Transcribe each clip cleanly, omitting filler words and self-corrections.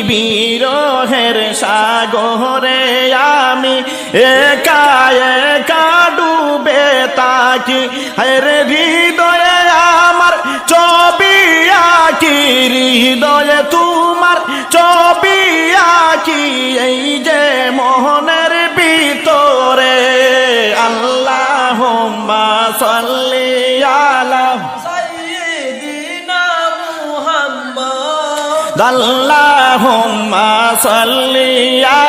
বিরহের সাগরে আমি একা একা ডুবে তাকি হায়রে হৃদয়ে আমার ছবি আঁকি হৃদয়ে তোমার ছবি আঁকি এই যে মোহনের ভিতরে আল্লাহুম্মা সাল্লি আলা সাইয়্যিদিনা মুহাম্মদ আল্লাহুম্মা সাল্লি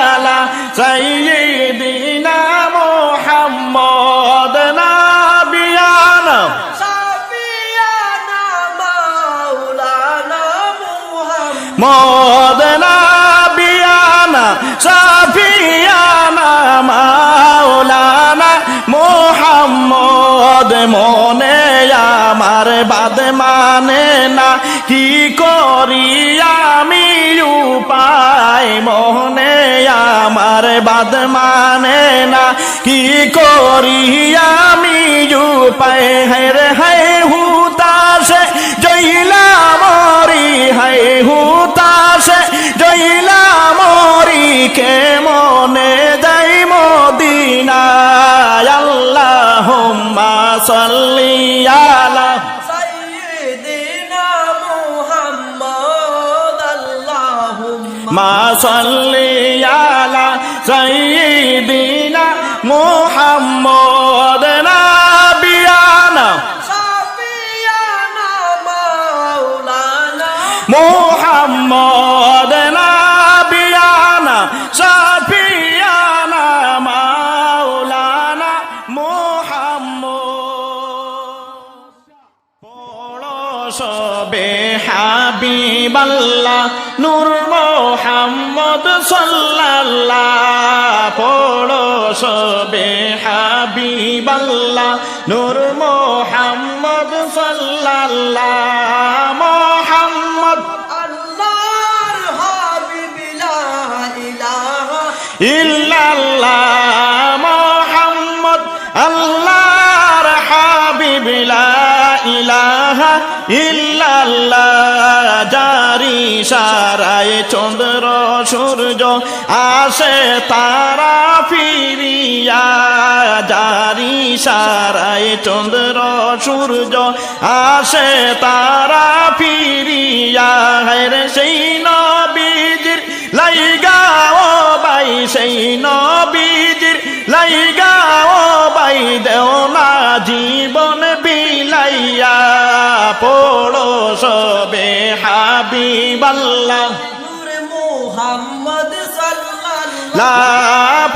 আলা সাইয়্যিদিনা মুহাম্মদ নাবিয়ানা সাফিয়ানা মাওলানা মুহাম্মদ নাবিয়ানা সাফিয়ানা মাওলানা মুহাম্মদ মনে আমার বাদ মানে না কি করি আমি উপায় মনে আমার বাদ মানে না কি করি আমি উপায় হায়রে হায় হুতাশে জইলা মরি হায় হুতাশে জইলা মরি কে মনে যাই মদিনায় আল্লাহুম্মা সাল্লি আলা সাইয়্যিদিনা মুহাম্মদ আল্লাহুম্মা সাল্লি আলা সাইয়্যিদিনা মুহাম্মদ নাবিয়ানা সাফিয়ানা মাওলানা মুহাম্মদ নাবিয়ানা সাফিয়ানা মাওলানা মুহাম্মদ পড়ো সবে হাবিবাল্লাহ নূর মুহাম্মদ সাল্লাল্লাহ পড়ো সবে হাবিবাল্লাহ নূর মুহাম্মদ সাল্লাল্লাহ মুহাম্মদ আল্লাহর হাবিব লা ইলাহা ইল্লাল্লাহ মুহাম্মদ আল্লাহর হাবিব লা ইলাহা ইল্লাল্লাহ জারি সারায় চন্দ্র সূর্য আসে তারা ফিরিয়া জারি সারায় চন্দ্র সূর্য আসে তারা ফিরিয়া হায়রে সেই নবীজির লাইগা ও ভাই সেই নবীজির লাইগা ও ভাই দেও না জীবন বিলাইয়া পড়ো সবে হাবিবাল্লাহ নূর মুহাম্মদ সাল্লাল্লাহ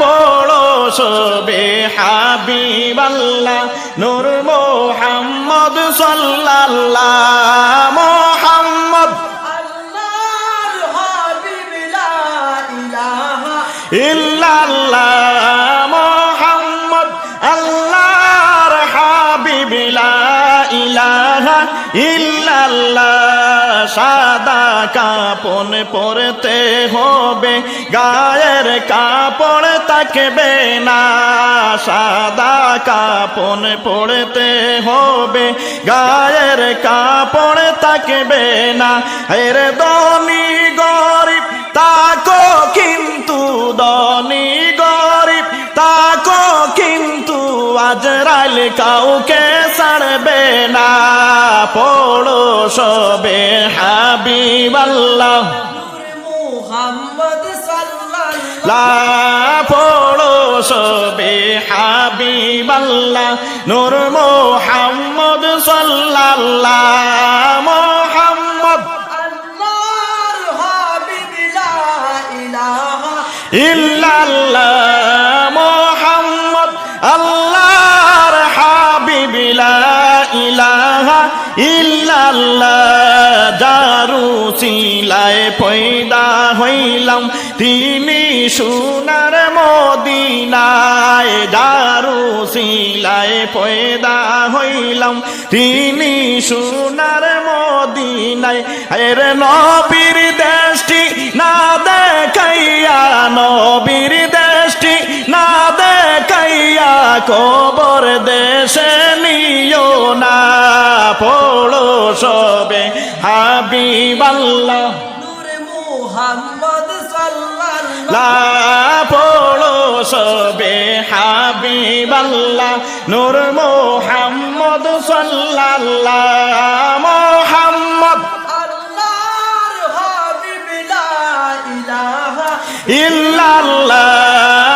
পড়ো সবে হাবিবাল্লাহ নূর মুহাম্মদ সাল্লাল্লাহ মুহাম্মদ আল্লাহর হাবিব লা ইলাহা ইল্লাল্লাহ মুহাম্মদ আল্লাহর হাবিব লা ইলাহা ইল্লাল্লাহ সাদা কাপড় পরতে হবে গায়ের কাপড় থাকবে না সাদা কাপড় পরতে হবে গায়ের কাপড় থাকবে না এর ধনী গরিব তাকো কিন্তু ধনী গরিব তাকো কিন্তু আজরাইল কাউকে ছাড়বে না পড়ো সবে হাবিবাল্লাহ নূর মুহাম্মদ সাল্লাল্লাহ পড়ো সবে হাবিবাল্লাহ নূর মুহাম্মদ সাল্লাল্লাহ মুহাম্মদ আল্লাহর হাবিব লা ইলাহা ইল্লাল্লাহ মুহাম্মদ আল্লাহর হাবিব লা ইলাহা ইল্লাল্লাহ যারু সিলায় পয়দা হইলাম তিনি সোনার মদিনায় যারু সিলায় পয়দা হইলাম তিনি সোনার মদিনায় এর নবীর দেশটি না দেখাইয়া নবীর দেশটি না দেখাইয়া কবর দেশে নিও না পড়ো সবে হাবিবাল্লাহ নূরে মুহাম্মদ সাল্লাল্লাহু লা পড়ো সবে হাবিবাল্লাহ নূর মুহাম্মদ সাল্লাল্লাহ মুহাম্মদ আল্লাহর হাবিব লা ইলাহা ইল্লাল্লাহ